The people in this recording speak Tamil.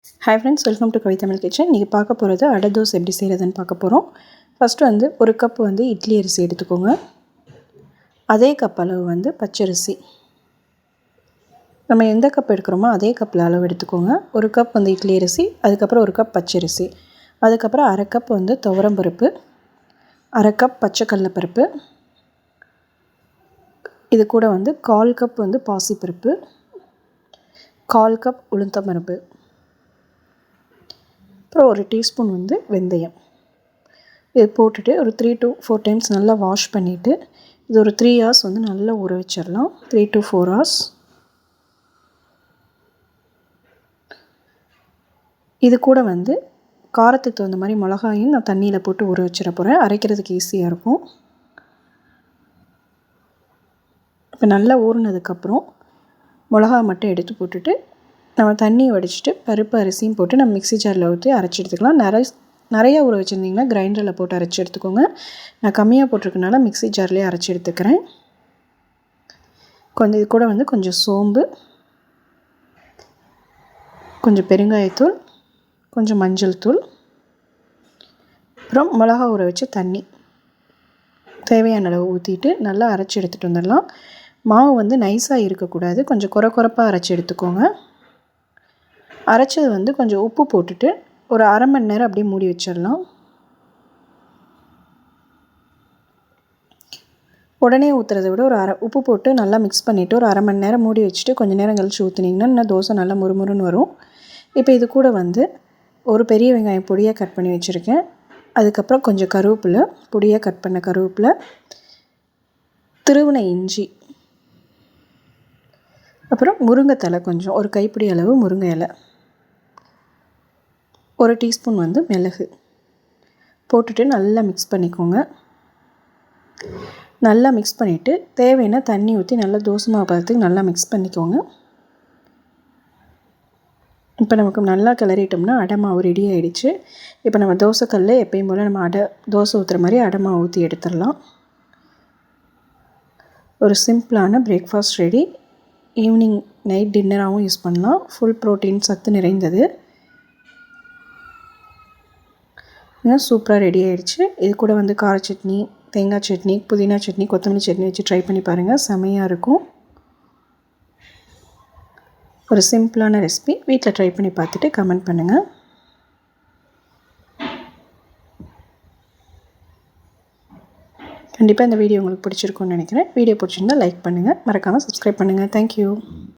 Hi friends, welcome to KaviTamil kitchen. நீங்க பார்க்க போறது அடை தோசை எப்படி செய்யறதுன்னு பார்க்க போறோம். ஃபர்ஸ்ட் வந்து ஒரு கப் வந்து இட்லி அரிசி எடுத்துக்கோங்க. அதே கப் அளவு வந்து பச்சரிசி. நம்ம எந்த கப் எடுக்கறோமோ அதே கப்ல அளவு எடுத்துக்கோங்க. ஒரு கப் வந்து இட்லி அரிசி, அதுக்கு அப்புறம் ஒரு கப் பச்சரிசி. அதுக்கு அப்புறம் அரை கப் வந்து துவரம் பருப்பு, அரை கப் பச்சை கடலை பருப்பு. இது கூட வந்து 1/4 கப் வந்து பாசி பருப்பு, 1/4 கப் உளுந்தம் பருப்பு. அப்புறம் ஒரு டீஸ்பூன் வந்து வெந்தயம். இது போட்டுட்டு ஒரு 3 to 4 டைம்ஸ் நல்லா வாஷ் பண்ணிவிட்டு இது ஒரு 3 hours வந்து நல்லா ஊற வச்சிடலாம். 3 to 4 hours. இது கூட வந்து காரத்துக்கு தகுந்த மாதிரி மிளகாயும் நான் தண்ணியில் போட்டு ஊற வச்சிட போகிறேன். அரைக்கிறதுக்கு ஈஸியாக இருக்கும். இப்போ நல்லா ஊறினதுக்கப்புறம் மிளகா மட்டும் எடுத்து போட்டுட்டு நம்ம தண்ணி வடிச்சிட்டு பருப்பு அரிசியும் போட்டு நம்ம மிக்ஸி ஜாரில் ஊற்றி அரைச்சி எடுத்துக்கலாம். நிறைய ஊற வச்சுருந்திங்கன்னா கிரைண்டரில் போட்டு அரைச்சி எடுத்துக்கோங்க. நான் கம்மியாக போட்டிருக்கனால மிக்ஸி ஜார்லேயே அரைச்சி எடுத்துக்கிறேன். இது கூட வந்து கொஞ்சம் சோம்பு, கொஞ்சம் பெருங்காயத்தூள், கொஞ்சம் மஞ்சள் தூள், அப்புறம் மிளகா ஊற வச்ச தண்ணி தேவையான அளவு ஊற்றிட்டு நல்லா அரைச்சி எடுத்துகிட்டு வந்துடலாம். மாவு வந்து நைஸாக இருக்கக்கூடாது, கொஞ்சம் குறைப்பாக அரைச்சி எடுத்துக்கோங்க. அரைச்சது வந்து கொஞ்சம் உப்பு போட்டுட்டு ஒரு அரை மணி நேரம் அப்படியே மூடி வச்சிடலாம். உடனே ஊற்றுறதை விட உப்பு போட்டு நல்லா மிக்ஸ் பண்ணிவிட்டு ஒரு அரை மணி நேரம் மூடி வச்சுட்டு கொஞ்சம் நேரம் கழிச்சு ஊற்றுனீங்கன்னா இன்னும் தோசை நல்லா முறுமுறுன்னு வரும். இப்போ இது கூட வந்து ஒரு பெரிய வெங்காயம் பொடியாக கட் பண்ணி வச்சுருக்கேன். அதுக்கப்புறம் கொஞ்சம் கருவேப்பிலை, பொடியாக கட் பண்ண கருவேப்பிலை, திருவின இஞ்சி, அப்புறம் முருங்கை தழை கொஞ்சம் ஒரு கைப்பிடி அளவு முருங்கை இலை, ஒரு டீஸ்பூன் வந்து மிளகு போட்டுட்டு நல்லா மிக்ஸ் பண்ணிக்கோங்க. நல்லா மிக்ஸ் பண்ணிவிட்டு தேவையான தண்ணி ஊற்றி நல்லா தோசை மாவு பதத்துக்கு நல்லா மிக்ஸ் பண்ணிக்கோங்க. இப்போ நமக்கு நல்லா கிளறிட்டோம்னா அடை மாவு ரெடி ஆகிடுச்சு. இப்போ நம்ம தோசைக்கல்ல எப்பயும் போல் நம்ம தோசை ஊற்றுற மாதிரி அடை மாவு ஊற்றி எடுத்துடலாம். ஒரு சிம்பிளான பிரேக்ஃபாஸ்ட் ரெடி. ஈவினிங் நைட் டின்னராகவும் யூஸ் பண்ணலாம். ஃபுல் ப்ரோட்டீன் சத்து நிறைந்தது. சூப்பராக ரெடி ஆகிடுச்சு. இது கூட வந்து கார சட்னி, தேங்காய் சட்னி, புதினா சட்னி, கொத்தமல்லி சட்னி வச்சு ட்ரை பண்ணி பாருங்கள். செமையாக இருக்கும். ஒரு சிம்பிளான ரெசிபி. வீட்டில் ட்ரை பண்ணி பார்த்துட்டு கமெண்ட் பண்ணுங்கள். கண்டிப்பாக இந்த வீடியோ உங்களுக்கு பிடிச்சிருக்கும்னு நினைக்கிறேன். வீடியோ பிடிச்சிருந்தால் லைக் பண்ணுங்கள், மறக்காமல் சப்ஸ்கிரைப் பண்ணுங்கள். தேங்க்யூ.